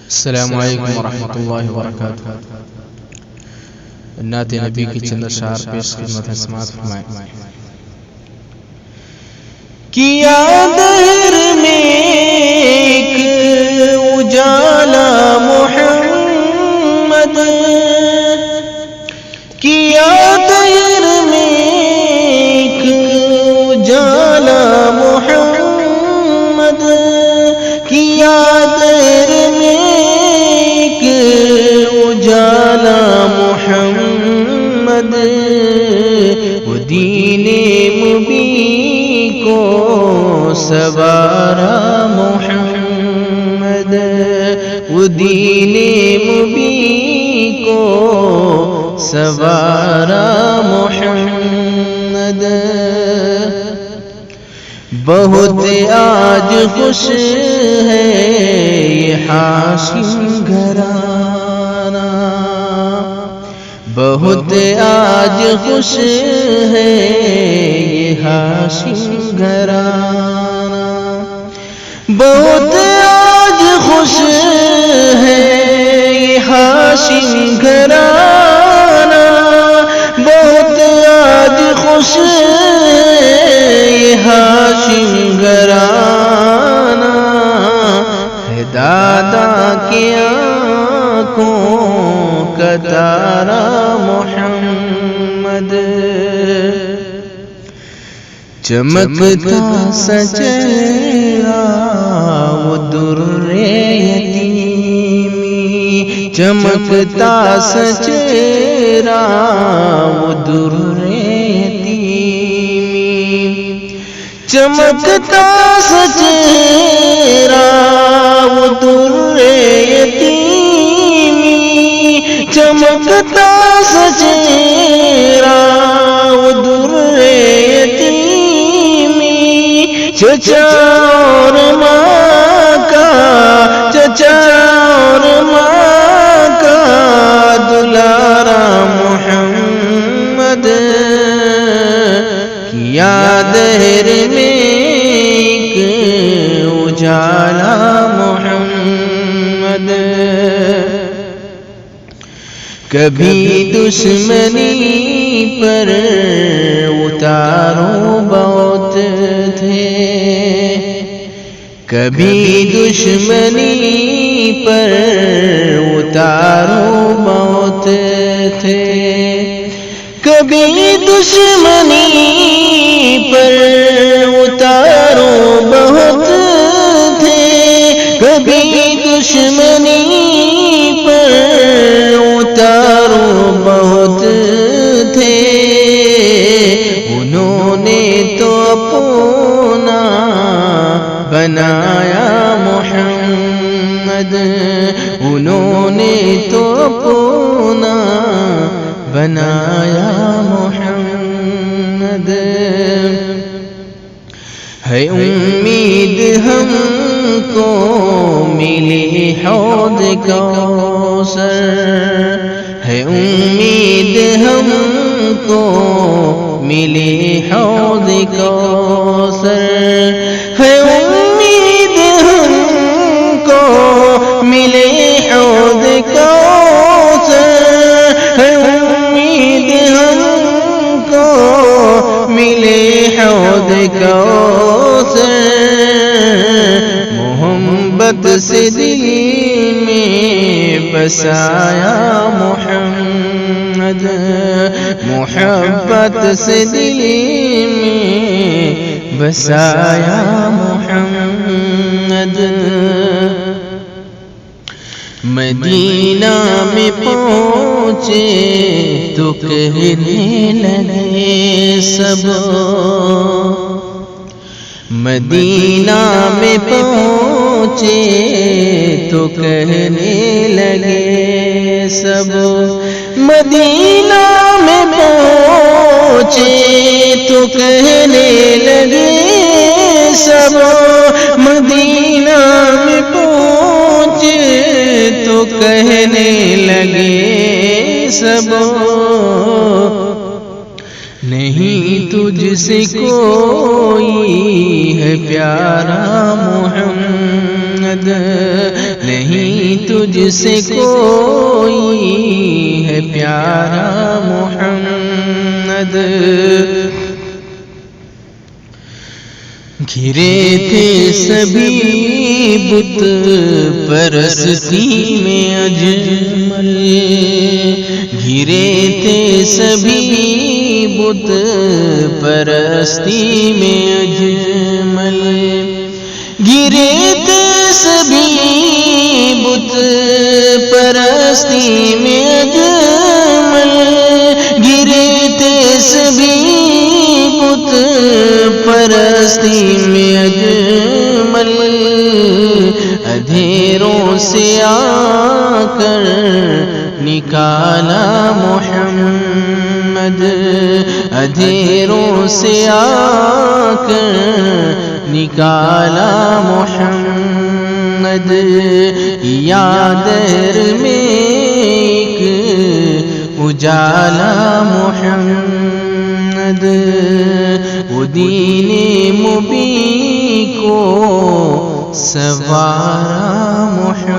السلام علیکم ورحمۃ اللہ وبرکاتہ۔ نعت نبی کی چند اشعار پیش خدمت ہے، سماعت فرمائیں۔ کیا دہر میں ایک اجالا محمد، کیا دہر میں ایک اجالا محمد، کیا دہر میں ایک اجالا محمد، وہ دین مبین کو سوارا محمد، وہ دین مبین کو سوارا محمد۔ بہت آج خوش ہے یہ ہاشم گھرانہ، بہت آج خوش ہے یہ ہاشم گھرانہ، بہت آج خوش ہے یہ ہاشم گھرانہ، بہت آج خوش ہے یہ ہاشم گھرانہ، ہے دادا کی آنکھوں کا تارا محمد، چمکتا سا چہرہ وہ در یتیمی، چمکتا سا چہرہ وہ در یتیمی، چمکتا سا چہرہ وہ در یتیمی، چمکتا سا چہرہ وہ در یتیمی، چچا اور ماں کا، چچا اور ماں کا دلارا محمد، کیا دہر میں ایک اجالا محمد، کبھی دشمنی پر اتاروں بہت تھے، کبھی دشمنی پر اتاروں بہت تھے، کبھی دشمنی پر اتاروں بہت تھے، کبھی دشمنی پر اتاروں بہت تھے، انہوں نے تو اپنا بنایا محمد، انہوں نے تو اپنا بنایا محمد، ہے امید ہم کو ملی حوض کوثر، ہے امید ہم کو ملی حوض کوثر، ہے امید ہم کو ملی حوض کوثر، ہے امید ہم کو ملی حوض کوثر، محبت سے دل میں بسایا محمد، محبت سے دل میں بسایا محمد، مدینہ میں پہنچے تو کہنے لگے سب، مدینہ میں پہنچے تو کہنے لگے سب، مدینہ میں پہنچے تو کہنے لگے سب، مدینہ میں پہنچے تو کہنے لگے سب، نہیں تجھ سے کوئی ہے پیارا محمد، نہیں تجھ سے کوئی ہے پیارا محمد. گھرے تھے سبھی بت پرستی میں اجمل، گھرے تھے سبھی بت پرستی میں اجمل، گھرے تھے سبھی بت پرستی میں اجمل، گھرے تھے سبھی بت پرستی میں اجمل، اندھیروں سے آ کر نکالا محمد، اندھیروں سے آ کر نکالا محمد. یادر میں ایک اجالا محمد، وہ دین مبین کو سوارا محمد.